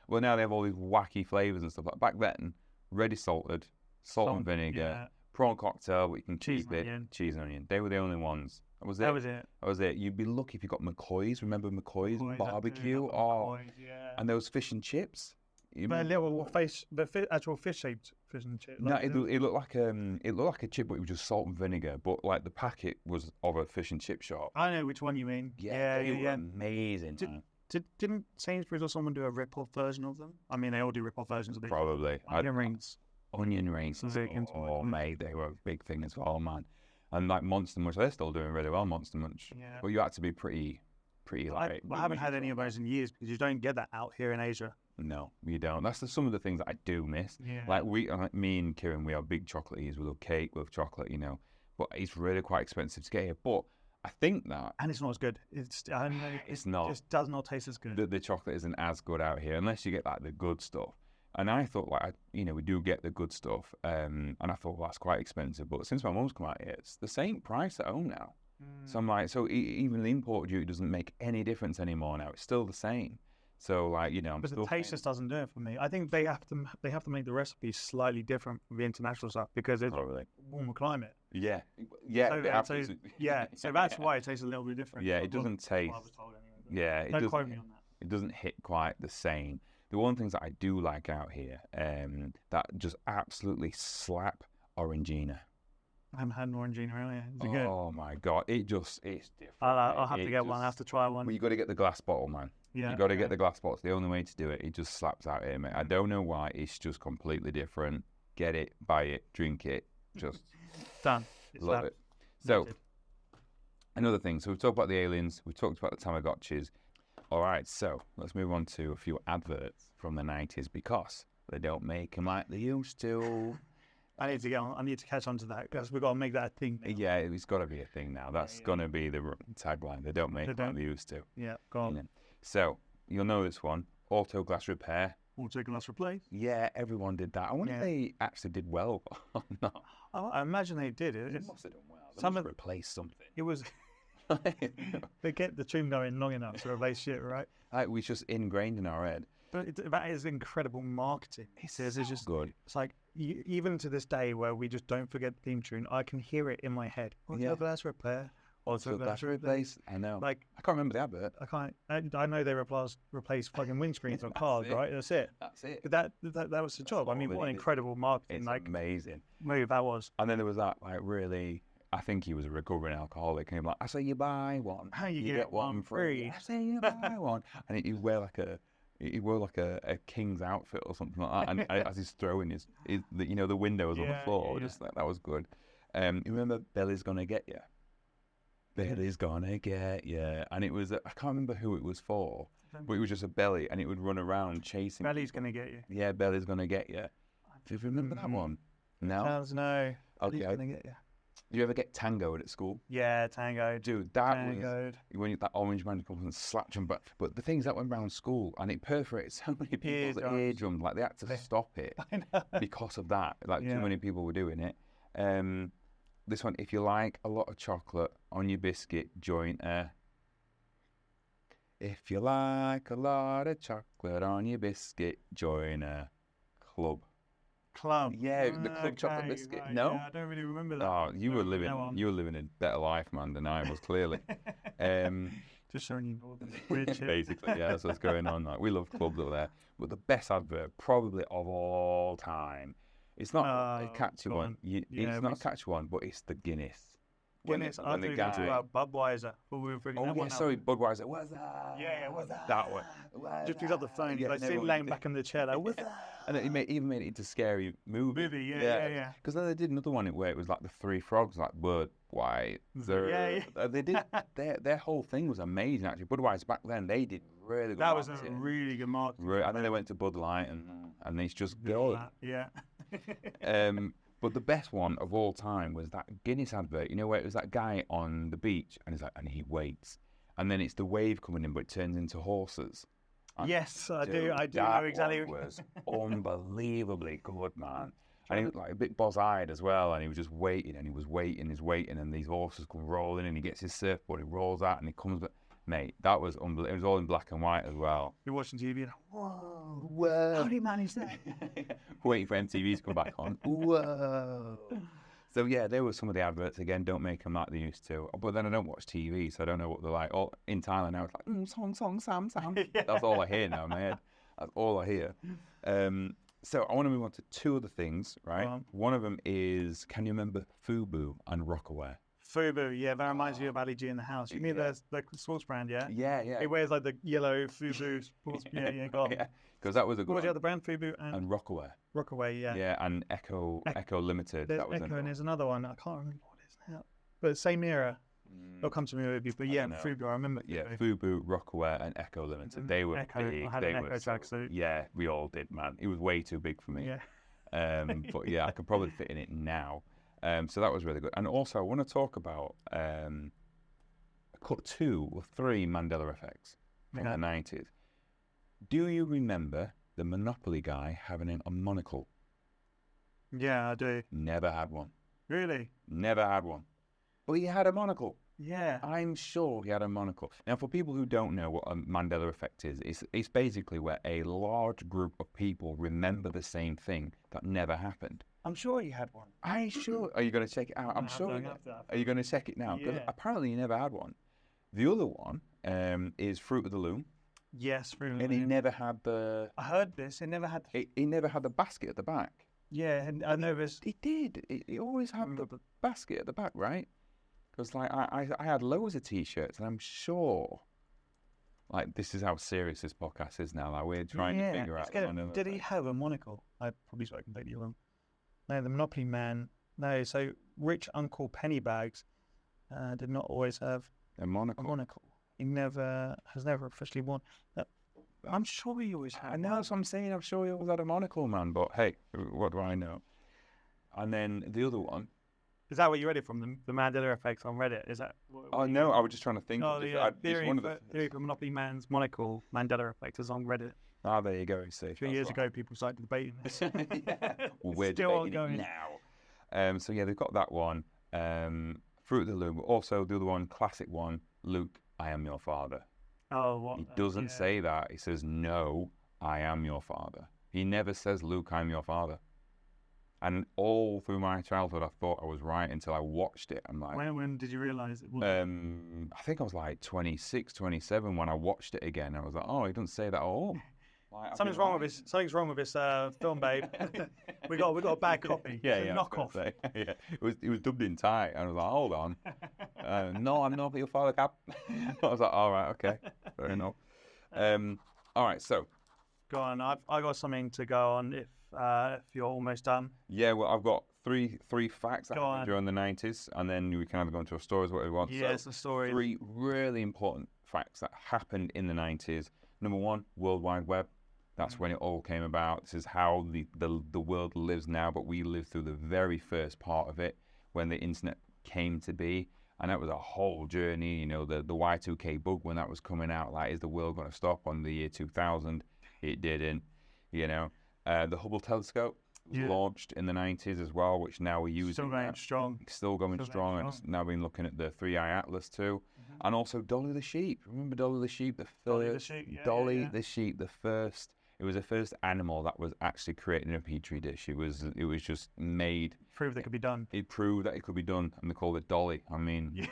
Well, now they have all these wacky flavours and stuff. Like back then, ready salted, salt and vinegar, Yeah. prawn cocktail, but you can Cheese keep and it. onion. Cheese and onion. They were the only ones. That was it. That was it. That was it. You'd be lucky if you got McCoy's. Remember McCoy's Boys, barbecue? absolutely. Oh, Boys, yeah. and those fish and chips. You But a remember- little actual fish-shaped fish and chip. No, like, it looked like a chip, but it was just salt and vinegar. But like the packet was of a fish and chip shop. I know which one you mean. They were amazing. man. Didn't Sainsbury's or someone do a rip-off version of them? I mean, they all do rip-off versions of these. Probably. Onion rings. Onion rings. Big into it. Oh, mate, they were a big thing as well, man. And like Monster Munch, they're still doing really well, Monster Munch. Yeah. But you had to be pretty like. I haven't had any of those in years because you don't get that out here in Asia. No, you don't. That's some of the things that I do miss. Yeah. Like me and Kieran, we are big chocolate eaters. We love cake, we love chocolate, you know. But it's really quite expensive to get here. But I think that And it's not as good. I know, It's it not. just does not taste as good. the chocolate isn't as good out here unless you get like the good stuff. And I thought like we do get the good stuff. And I thought, well, that's quite expensive. But since my mum's come out here, it's the same price at home now. So I'm like, even the import duty doesn't make any difference anymore now. It's still the same. So like, I'm But still the taste just doesn't do it for me. I think they have to make the recipe slightly different from the international stuff because it's probably. warmer climate. Yeah. So that's why it tastes a little bit different. Yeah, it Well, doesn't that's what I taste. was told anyway, but Yeah, it don't doesn't. quote me on that. It doesn't hit quite the same. The one things that I do like out here, that just absolutely slap Orangina. I haven't had an Orangina earlier. Is it good? Oh my god, it's different. I'll have mate. to It get one. I have just- to try one. Well, you got to get the glass bottle, man. Yeah, You got to yeah. get the glass bottle. It's the only way to do it. It just slaps out here, mate. I don't know why. It's just completely different. Get it, buy it, drink it. Just Done. It's love that. it. So, Noted. another thing. So we've talked about the aliens. We've talked about the Tamagotchis. All right, so let's move on to a few adverts from the 90s because they don't make them like they used to. I need to get on. I need to catch on to that because we've got to make that a thing. now. Yeah, it's got to be a thing now. That's going to be the tagline. They don't make They it like don't. they used to. Yeah, go on. You know. So, you'll know this one. Auto glass repair. Auto glass replace. Yeah, everyone did that. I wonder if Yeah. they actually did well or not. I imagine they did. They It, must have done well. They some must of- replace something. it was. They get the tune going long enough to replace shit, right? Like, we just ingrained in our head. But that is incredible marketing. It's just Good. It's like even to this day where we just don't forget the theme tune. I can hear it in my head. Auto Yeah. glass repair. Auto So glass that's replace. replace. I know. Like I can't remember the advert. I can't. I know they replace fucking windscreens on That's cars, it. right? That's it. That's it. But that was the job. I mean, all what it an is. incredible marketing It's like amazing. move that was. And then there was that, like, really, I think he was a recovering alcoholic. And he was like, I say you buy one. How you get one free. I say you buy one. And he wore like a king's outfit or something like that. And as he's throwing the windows on the Yeah, floor, yeah. just like, that was good. You remember Billy's Gonna Get You? Belly's gonna get you. And it was, I can't remember who it was for, but it was just a belly and it would run around chasing. Belly's going to get you. Yeah, Belly's gonna get you. Do you remember that one? No? Sounds no. Okay. Belly's going to get you. Do you ever get tangoed at school? Yeah, tango. Dude, that Tangoed. was when that orange man comes and slaps him. But the things that went around school and it perforated so many people's eardrums. Like they had to stop it because of that. Like too many people were doing it. This one, if you like a lot of chocolate on your biscuit, join a. If you like a lot of chocolate on your biscuit, join a club. Club. Yeah, the club chocolate biscuit. Right, No, yeah, I don't really remember that. oh, you were living a better life, man, than I was clearly. Just showing you all the weird shit. Basically, yeah, that's what's going on. Like, we love clubs over there, but the best advert probably of all time. It's not a catchy go one. on. It's not a catchy one, but it's the Guinness. Guinness. I think it's about Budweiser. But we were figuring that one out. Sorry, Budweiser. What's that? Yeah, what's that? That one. Just picked up the phone. Yeah, I see him laying back in the chair. Like, what's that? And it even made it into scary movie. Yeah. Because then they did another one where it was like the three frogs, like Budweiser. Yeah. They did their whole thing was amazing. Actually, Budweiser back then they did really good. That was a marketing. really good marketing. And then they went to Bud Light and it's just good. Yeah. But the best one of all time was that Guinness advert. You know where it was that guy on the beach and he's like, and he waits, and then it's the wave coming in, but it turns into horses. And Yes, I do. I do that know exactly. one was unbelievably good, man. And he was like a bit boss-eyed as well, and he was just waiting, and he was waiting, and these horses come rolling, and he gets his surfboard, he rolls out, and he comes back. Mate, that was unbelievable. It was all in black and white as well. You're watching TV and whoa, how do you manage that? Waiting for MTV to come back on. Whoa. So yeah, there were some of the adverts again. Don't make them like they used to. But then I don't watch TV, so I don't know what they're like. Oh, in Thailand now, it's like song, Sam. Yeah. That's all I hear now, man. That's all I hear. So I want to move on to two other things, right? One of them is, can you remember Fubu and Rockaway? Fubu, yeah, that reminds me of Ali G in the house. You mean the sports brand, yeah? Yeah. He wears like the yellow Fubu sports. Yeah, go on. Yeah, because that was a good What was one. the other brand? Fubu And Rockaway. Rockaway, yeah. Yeah, and Echo Limited. There's that was Echo and there's another one. I can't remember what it is now. But same era. They'll come to me with you. But yeah, Fubu, I remember. Yeah, Fubu, Rockaway, and Echo Limited. They were Echo, big. I had they an were Echo tracksuit. Yeah, we all did, man. It was way too big for me. Yeah. But yeah, I could probably fit in it now. So that was really good. And also, I want to talk about two or three Mandela effects from the 90s. Do you remember the Monopoly guy having a monocle? Yeah, I do. Never had one. Really? Never had one. But he had a monocle. Yeah. I'm sure he had a monocle. Now, for people who don't know what a Mandela effect is, it's basically where a large group of people remember the same thing that never happened. I'm sure he had one. Are you sure? Are you going to check it out? I'm sure. Are you going to check it now? Because apparently he never had one. The other one is Fruit of the Loom. Yes, Fruit of the And Loom. he never had the... I heard this. He never had... He never had the basket at the back. Yeah, and I know this. He did. He always had the basket at the back, right? Because like I had loads of T-shirts, and I'm sure, like, this is how serious this podcast is now. Like, we're trying to figure out. Did he have a monocle? I probably spoke completely wrong. No, the Monopoly man. No, so rich Uncle Pennybags did not always have a monocle. He has never officially won. I'm sure he always had. I know that's what I'm saying. I'm sure he always had a monocle, man. But hey, what do I know? And then the other one. Is that what you read it from? The Mandela effect on Reddit? Is that? Oh no, I was just trying to think. Oh, the theory for Monopoly man's monocle Mandela effect is on Reddit. Ah, there you go. See, 3 years ago, people started debating this. Well, we're still debating it now. So yeah, they've got that one. Fruit of the Loom. Also, the other one, classic one. Luke, I am your father. Oh, what? He doesn't say that. He says, no, I am your father. He never says, Luke, I'm your father. And all through my childhood, I thought I was right until I watched it. I'm like, when did you realise it was? I think I was like 26, 27 when I watched it again. I was like, oh, he doesn't say that at all. Like, Something's wrong with this film, babe. we got a bad copy. Yeah. Knockoff. Yeah, it was dubbed in Thai, and I was like, hold on. No, I'm not your father, Cap. I was like, all right, okay, fair enough. All right, so go on. I got something to go on if you're almost done. Yeah, well, I've got three facts that Go happened on. during the 90s, and then we can either go into a story, what we want. Yes, So, the story. 3 really important facts that happened in the 90s. Number 1, World Wide Web. That's when it all came about. This is how the world lives now, but we lived through the very first part of it when the internet came to be. And that was a whole journey, you know, the Y2K bug when that was coming out, like, is the world going to stop on the year 2000? It didn't, you know. The Hubble telescope was launched in the 90s as well, which now we're using. Still going strong. Still going strong. And it's now been looking at the 3-eye atlas too. And also Dolly the sheep. Remember Dolly the sheep? Dolly the sheep, the sheep, the first. It was the first animal that was actually created in a petri dish. It was just made. Proved it could be done. It proved that it could be done, and they called it Dolly. I mean,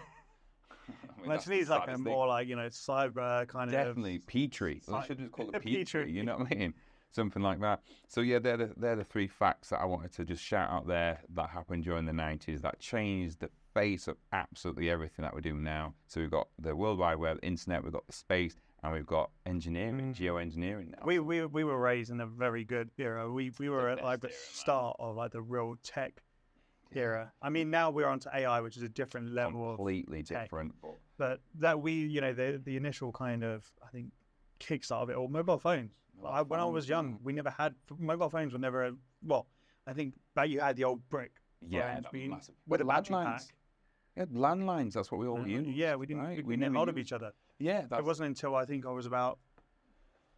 Well, to me, it's like a more like, you know, cyber kind definitely Petri. They should just call it Petri. Petri. You know what I mean? Something like that. So yeah, they're the 3 facts that I wanted to just shout out there that happened during the 90s that changed the face of absolutely everything that we're doing now. So we've got the World Wide Web, internet, we've got the space, and we've got engineering, geoengineering now. We were raised in a very good era. We were at like the start of like the real tech era. I mean, now we're onto AI, which is a different level Completely of tech. different. But that you know, the initial kind of, I think, kickstart of it all, mobile phones. When I was young, we never had mobile phones. Were never I think that you had the old brick. Yeah, phones, massive. with a battery pack. Yeah, landlines. That's what we all used. Yeah, we didn't. Right? We didn't get hold of each other. Yeah, It wasn't until I think I was about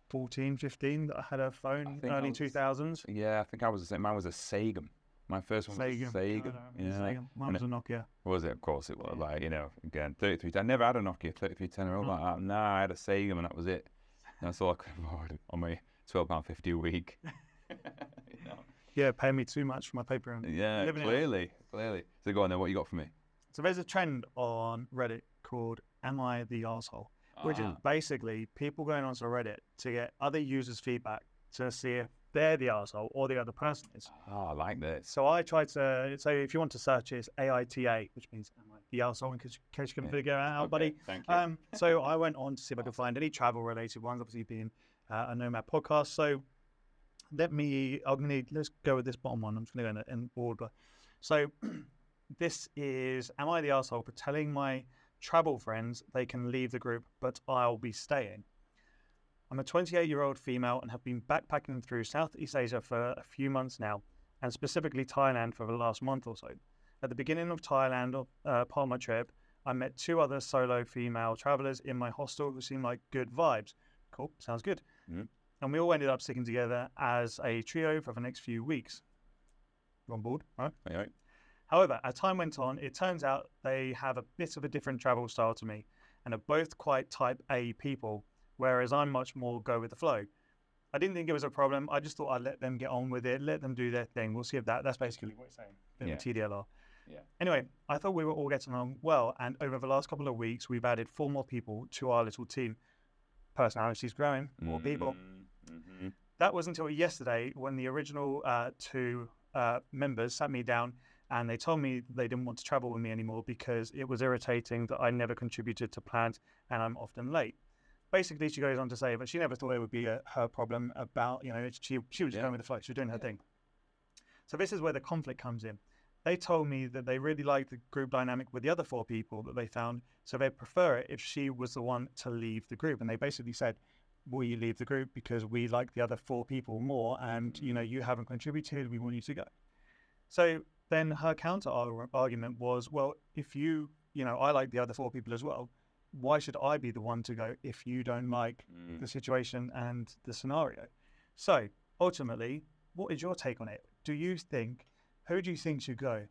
14, 15 that I had a phone. Early 2000s. Yeah, I think I was the same. Mine was a Sagem. My first one was a Sagem. Yeah, mine was a Nokia. Was it? Of course it was. Like, you know, again, 33. I never had a Nokia 3310 or like that. No, I had a Sagem, and that was it. That's all I could afford on my £12.50 a week. You know? Yeah, pay me too much for my paper. And Yeah, clearly. So go on then. What you got for me? So there's a trend on Reddit called "Am I the Arsehole?" which is basically people going onto Reddit to get other users' feedback to see if they're the arsehole or the other person is. Oh, I like this. So I tried to. So if you want to search, it's AITA, which means "Am I the arsehole?" in case you can figure it out, buddy. Thank you. So I went on to see if I could find any travel-related ones. Obviously, being a Nomad podcast. So let's go with this bottom one. I'm just going to go in order. So this is, am I the arsehole for telling my travel friends they can leave the group, but I'll be staying? I'm a 28-year-old female and have been backpacking through Southeast Asia for a few months now, and specifically Thailand for the last month or so. At the beginning of Thailand, part of my trip, I met 2 other solo female travelers in my hostel who seemed like good vibes. Cool, sounds good. Mm-hmm. And we all ended up sticking together as a trio for the next few weeks. You're on board, right? Right. However, as time went on, it turns out they have a bit of a different travel style to me and are both quite type A people, whereas I'm much more go with the flow. I didn't think it was a problem. I just thought I'd let them get on with it, let them do their thing. We'll see if that's basically what it's saying. Bit of a TDLR. Yeah. Anyway, I thought we were all getting along well, and over the last couple of weeks, we've added 4 more people to our little team. Personalities growing, more people. Mm-hmm. That was until yesterday when the original 2 members sat me down and they told me they didn't want to travel with me anymore because it was irritating that I never contributed to plans and I'm often late. Basically, she goes on to say that she never thought it would be her problem about, you know, she was just going with the flow. She was doing her thing. So this is where the conflict comes in. They told me that they really liked the group dynamic with the other 4 people that they found, so they'd prefer it if she was the one to leave the group. And they basically said, will you leave the group because we like the other 4 people more and, you know, you haven't contributed, we want you to go. So then her counter argument was, well, if you know, I like the other 4 people as well, why should I be the one to go if you don't like the situation and the scenario? So ultimately, what is your take on it? Who do you think should go?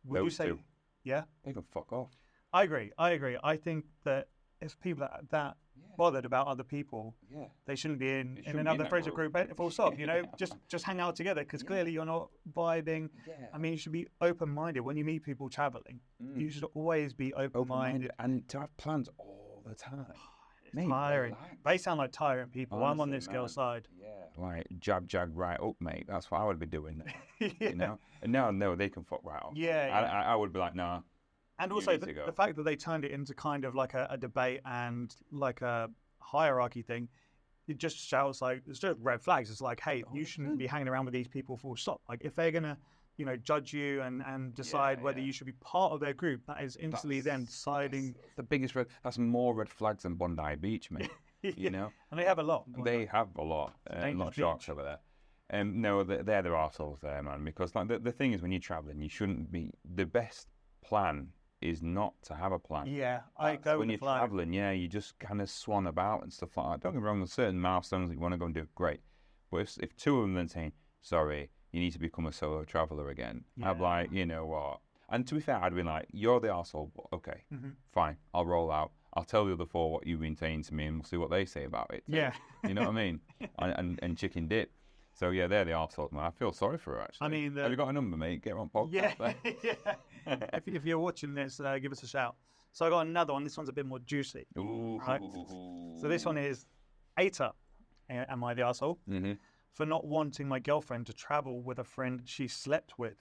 Would you say, 2. Yeah? They can fuck off. I agree. I think that if people are that bothered about other people, they shouldn't be in another friendship group. Full stop. You know, just hang out together because clearly you're not vibing. Yeah. I mean, you should be open-minded when you meet people traveling. You should always be open-minded and to have plans all the time. It's tiring. They sound like tyrant people. Honestly, I'm on this girl's side. Yeah, like jab right up, mate. That's what I would be doing. You know, and now no, they can fuck right off. Yeah. I would be like, nah. And also the fact that they turned it into kind of like a debate and like a hierarchy thing, it just shouts like, it's just red flags. It's like, hey, you shouldn't be hanging around with these people full stop. Like if they're going to judge you and decide whether you should be part of their group. That is instantly them deciding. That's the biggest that's more red flags than Bondi Beach, mate. You know, and they have a lot. They have a lot of sharks over there. No, they're the arseholes there, man. Because like the thing is, when you're traveling, you shouldn't be. The best plan is not to have a plan. Yeah, I go when with you're traveling. Yeah, you just kind of swan about and stuff like that. Don't get me wrong. There's certain milestones that you want to go and do. Great, but if two of them then saying, "Sorry, you need to become a solo traveler again," I'm like, you know what? And to be fair, I'd been like, "You're the arsehole, but okay, fine, I'll roll out. I'll tell the other four what you've been saying to me, and we'll see what they say about it." Yeah, you know what I mean? And chicken dip. So yeah, they're the arseholes, man. I feel sorry for her actually. I mean, have you got a number, mate? Get her on podcast. Yeah. If you're watching this, give us a shout. So I got another one. This one's a bit more juicy. Ooh. Right? So this one is Ata. Am I the arsehole? For not wanting my girlfriend to travel with a friend she slept with.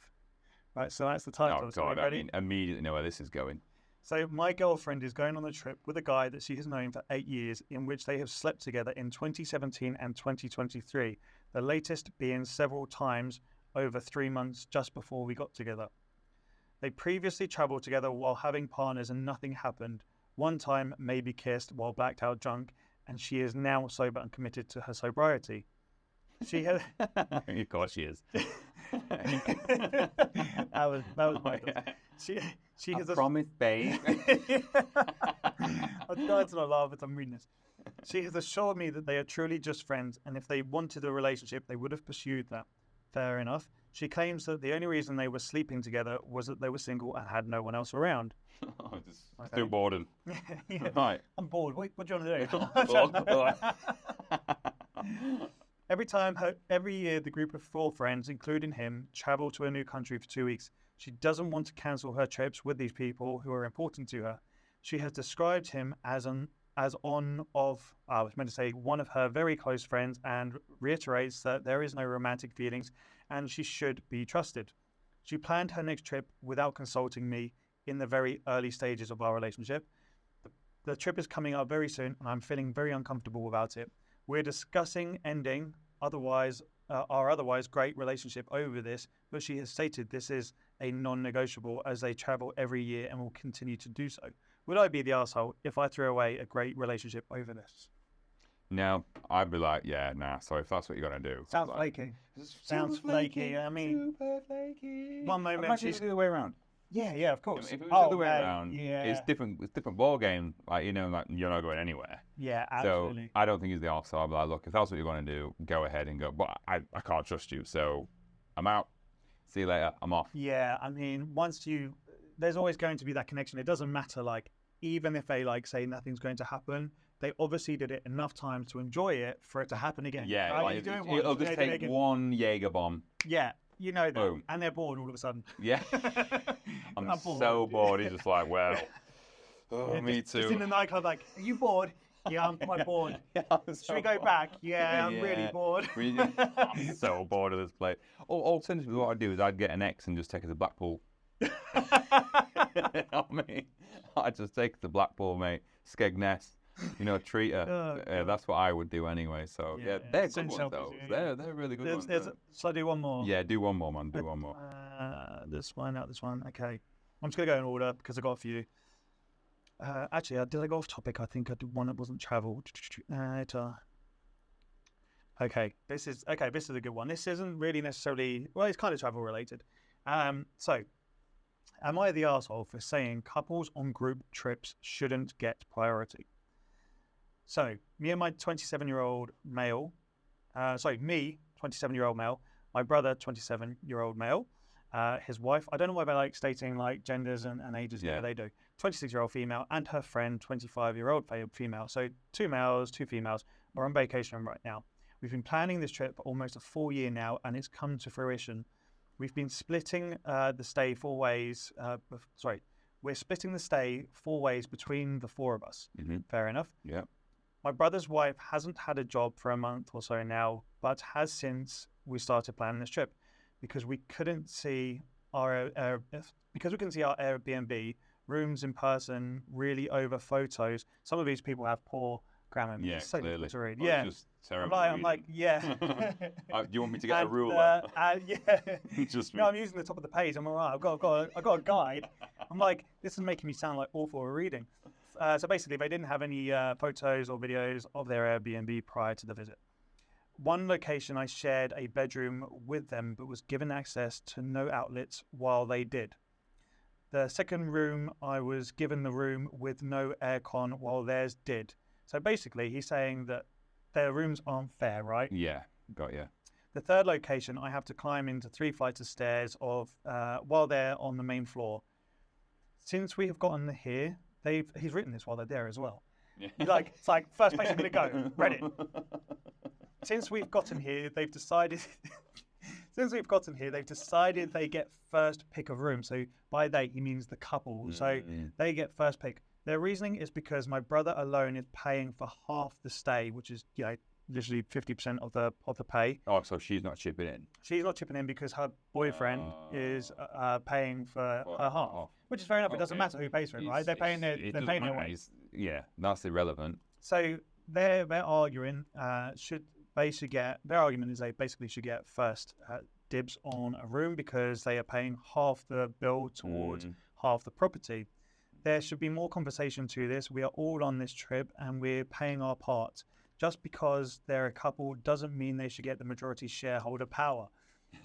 Right, so that's the title. Oh God, I mean, immediately know where this is going. So my girlfriend is going on a trip with a guy that she has known for 8 years, in which they have slept together in 2017 and 2023, the latest being several times over 3 months just before we got together. They previously travelled together while having partners and nothing happened. One time maybe kissed while blacked out drunk, and she is now sober and committed to her sobriety. She had. Of course she is. that was She has promise, babe. I'm dying to laugh as I'm reading this. She has assured me that they are truly just friends, and if they wanted a relationship, they would have pursued that. Fair enough. She claims that the only reason they were sleeping together was that they were single and had no one else around. Still boredom. Yeah. Right. I'm bored. What do you want to do? Every year, the group of 4 friends, including him, travel to a new country for 2 weeks. She doesn't want to cancel her trips with these people who are important to her. She has described him as one of her very close friends, and reiterates that there is no romantic feelings and she should be trusted. She planned her next trip without consulting me in the very early stages of our relationship. The trip is coming up very soon, and I'm feeling very uncomfortable about it. We're discussing ending our otherwise great relationship over this, but she has stated this is a non-negotiable as they travel every year and will continue to do so. Would I be the arsehole if I threw away a great relationship over this? No, I'd be like, yeah, nah, sorry, if that's what you're going to do. Sounds flaky. Sounds flaky. I mean, super flaky. One moment Imagine it's the other way around. Yeah, of course. If it was the other way mate, around, yeah. it's different ball game. Like, you're not going anywhere. Yeah, absolutely. So I don't think he's the arsehole. I'd be like, look, if that's what you're going to do, go ahead and go. But I can't trust you, so I'm out. See you later. I'm off. Yeah, I mean, there's always going to be that connection. It doesn't matter, even if they say nothing's going to happen, they obviously did it enough times to enjoy it for it to happen again. Yeah, right? it'll just take one Jaeger bomb. Yeah, you know that. Boom. And they're bored all of a sudden. Yeah. I'm so bored. He's just like, well, me too. Just in the nightclub, are you bored? Yeah, I'm quite bored. Should we go back? Yeah, I'm really bored. I'm so bored of this place. Alternatively, what I'd do is I'd get an ex and just take her to Blackpool. You know what I mean? I'd just take her to Blackpool, mate. Skegness. Treat her. That's what I would do anyway. So yeah, they're good ones though. They're really good ones. So I do one more. Yeah, do one more, man. Do one more. This one. Okay. I'm just gonna go in order because I got a few. Actually, did I go off topic? I think I did one that wasn't travel. Okay, this is a good one. This isn't really necessarily, well, it's kind of travel related. So, am I the arsehole for saying couples on group trips shouldn't get priority? So, me and my 27-year-old male, me, 27-year-old male, my brother, 27-year-old male, his wife, I don't know why they stating genders and ages, yeah, they do, 26-year-old female, and her friend, 25-year-old female. So 2 males, 2 females are on vacation right now. We've been planning this trip for almost a full year now, and it's come to fruition. We've been splitting the stay 4 ways. We're splitting the stay 4 ways between the 4 of us. Mm-hmm. Fair enough. Yeah. My brother's wife hasn't had a job for a month or so now, but has since we started planning this trip, because we couldn't see our Airbnb rooms in person really over photos. Some of these people have poor grammar. Yeah, It's so clearly. difficult to read. Oh, Yeah. it's just terrible I'm like, reading. yeah. Do you want me to get a And, ruler? yeah. Just No, I'm using the top of the page. I'm all right. I've got a guide. I'm like, this is making me sound like awful at reading. So basically, they didn't have any photos or videos of their Airbnb prior to the visit. One location, I shared a bedroom with them, but was given access to no outlets while they did. The second room, I was given the room with no aircon while theirs did. So basically, he's saying that their rooms aren't fair, right? Yeah, got you. The third location, I have to climb into 3 flights of stairs while they're on the main floor. Since we have gotten here, he's written this while they're there as well. Yeah. It's like first place I'm gonna go. Reddit. Since we've gotten here, they've decided. They get first pick of room. So by they, he means the couple. So they get first pick. Their reasoning is because my brother alone is paying for half the stay, which is literally 50% of the pay. Oh, so she's not chipping in. She's not chipping in because her boyfriend is paying for her half, which is fair enough. It doesn't matter who pays for it, right? They're paying their way. Yeah, that's irrelevant. So they're arguing their argument is they basically should get first dibs on a room because they are paying half the bill towards half the property. There should be more conversation to this. We are all on this trip and we're paying our part. Just because they're a couple doesn't mean they should get the majority shareholder power.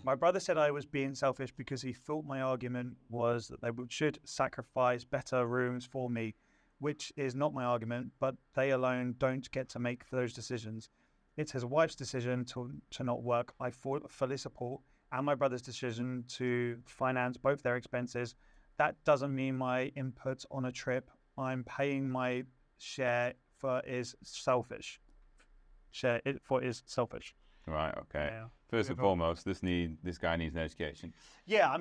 My brother said I was being selfish because he thought my argument was that they should sacrifice better rooms for me, which is not my argument, but they alone don't get to make those decisions. It's his wife's decision to not work. I fully support, and my brother's decision to finance both their expenses. That doesn't mean my input on a trip I'm paying my share for is selfish. Right. Okay. Yeah. First and foremost, this guy needs an education. Yeah,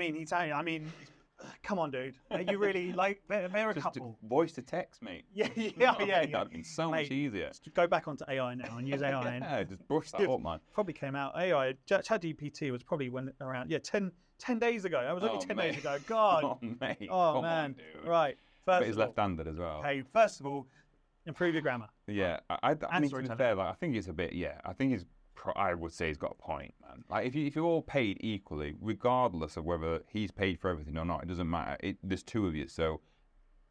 come on, dude. You really they're a Just couple. voice to text, mate. Yeah. That'd have been so much easier. Just go back onto AI now and use AI. Yeah, just brush that up, man. Probably came out AI. ChatGPT was probably around 10 days ago. That was only 10 days ago. God. Oh, mate. Oh, Come man. on, dude. Right. But he's left-handed as well. Hey, first of all, improve your grammar. Yeah, I mean, to be storytelling. fair, I think it's a bit. Yeah, I think I would say he's got a point, man. Like if you're all paid equally, regardless of whether he's paid for everything or not, it doesn't matter. There's two of you, so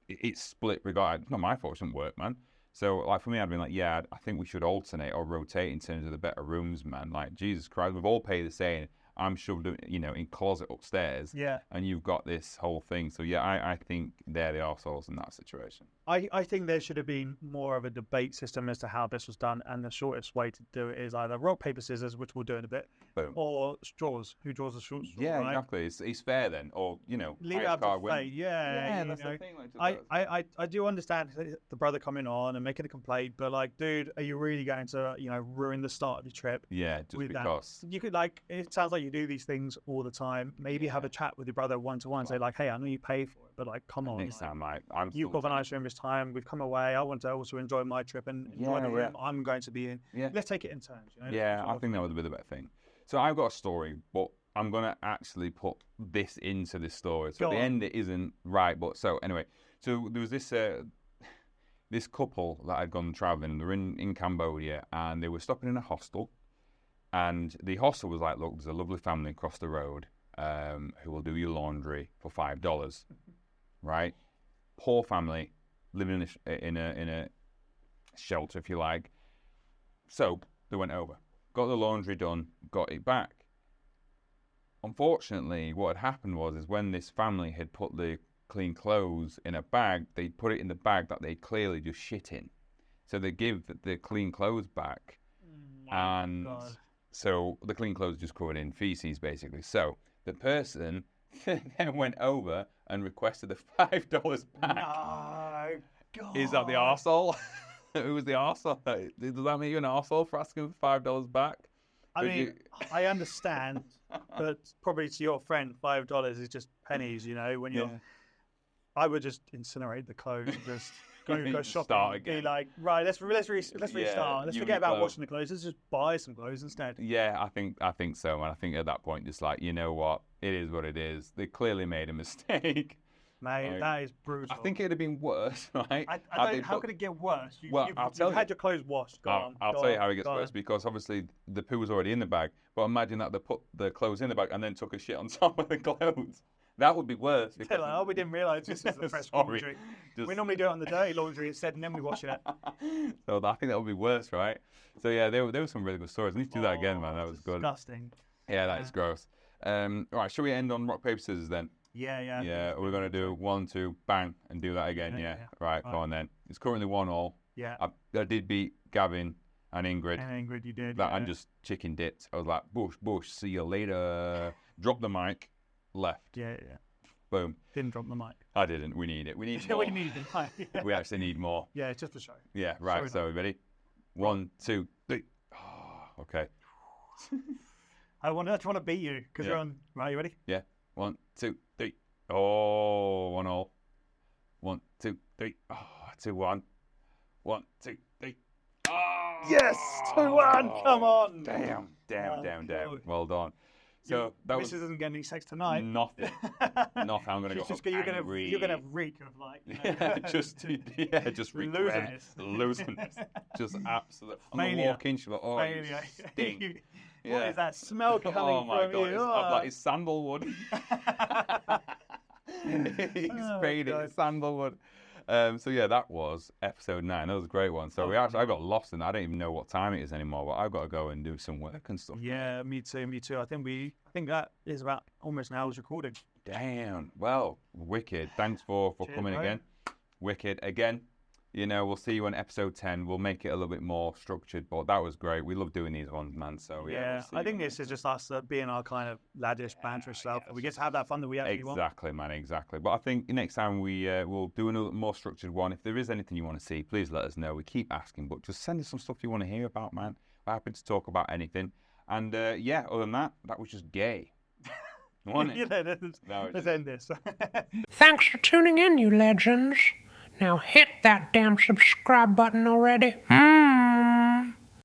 it's split. Regard, it's not my fault. It doesn't work, man. So like for me, I'd been like, yeah, I think we should alternate or rotate in terms of the better rooms, man. Like Jesus Christ, we've all paid the same. I'm shoved, in closet upstairs. Yeah. And you've got this whole thing. So yeah, I think they're the arseholes in that situation. I think there should have been more of a debate system as to how this was done, and the shortest way to do it is either rock, paper, scissors, which we'll do in a bit, Boom. or straws. Who draws the straw? Yeah, right? exactly. It's fair then, or Leave it up to fate. Yeah, that's the thing. Like, I do understand the brother coming on and making a complaint, but like, dude, are you really going to ruin the start of your trip? Yeah, just because. You could it sounds like you do these things all the time. Maybe have a chat with your brother one-to-one. Say like, hey, I know you pay for it, but like, come on. Next time, You've got a nice room this time. We've come away. I want to also enjoy my trip and enjoy the room I'm going to be in. Yeah. Let's take it in turns. Yeah, I think that would be the better thing. So I've got a story, but I'm going to actually put this into this story. So at the end, it isn't right. But so anyway, so there was this couple that had gone traveling. They're in Cambodia, and they were stopping in a hostel. And the hostel was like, look, there's a lovely family across the road who will do your laundry for $5, right? Poor family living in a shelter, if you like. So they went over, got the laundry done, got it back. Unfortunately, what had happened is when this family had put the clean clothes in a bag, they'd put it in the bag that they clearly just shit in. So they give the clean clothes back, and God. So the clean clothes are just covered in feces, basically. So the person then went over and requested the $5 back. No, God. Is that the arsehole? Who was the arsehole? Does that make you an arsehole for asking for $5 back? I mean, I understand, but probably to your friend, $5 is just pennies, when you're... Yeah. I would just incinerate the clothes and just go shopping. Start again. Be like, right, let's restart. Let's forget about washing the clothes. Let's just buy some clothes instead. Yeah, I think so. And I think at that point, just like, you know what? It is what it is. They clearly made a mistake. Mate, Like, that is brutal. I think it'd have been worse, right? How could it get worse? I'll tell you've had your clothes washed. I'll tell you how it gets worse, because obviously the poo was already in the bag. But imagine that they put the clothes in the bag and then took a shit on top of the clothes. That would be worse. They're like, oh, we didn't realise this is the fresh laundry. We normally do it on the dirty laundry instead, and then we wash it. So I think that would be worse, right? So yeah, there were some really good stories. I need to do that again, man. That was good. Disgusting. Yeah, that is gross. All right, shall we end on rock, paper, scissors then? Yeah. Yeah, we're going to do 1, 2, bang, and do that again, yeah. Right, go on then. It's currently 1-1. Yeah. I did beat Gavin and Ingrid. And Ingrid, you did. That I'm just chicken dipped. I was like, bush, see you later. Drop the mic, left. Yeah. Boom. Didn't drop the mic. I didn't. We need it. We need more. We need it. We actually need more. Yeah, it's just for show. Yeah, right. So, ready? 1, 2, 3. Oh, okay. I want to beat you because you're on. Right, you ready? Yeah. 1, 2, 3. Oh, 1-1. 1, 2, 3. Oh, 2-1. 1, 2, 3. Oh, yes, 2-1. Come on. Damn. Well done. So that was. Mrs. doesn't get any sex tonight. Nothing. I'm gonna go. You're gonna reek of like. just regret, loserness, just absolute. I'm gonna walk in, she's like, oh, you stink. What is that smell coming from you? Oh my god, it's like it's sandalwood. He sprayed it, it's sandalwood. So yeah, that was episode 9. That was a great one. So I got lost in that. I don't even know what time it is anymore, but I've got to go and do some work and stuff. Yeah, me too. I think that is about almost an hour's recording. Damn. Well, wicked. Thanks for coming again. Wicked. Again, we'll see you on episode 10. We'll make it a little bit more structured, but that was great. We love doing these ones, man. So yeah. I think this is just us being our kind of laddish, banterish self. We get to have that fun that we actually want. Exactly, man. Exactly. But I think next time we'll do another more structured one. If there is anything you want to see, please let us know. We keep asking, but just send us some stuff you want to hear about, man. We're happy to talk about anything. And other than that was just gay. Wasn't it? Let's end this. Thanks for tuning in, you legends. Now hit that damn subscribe button already.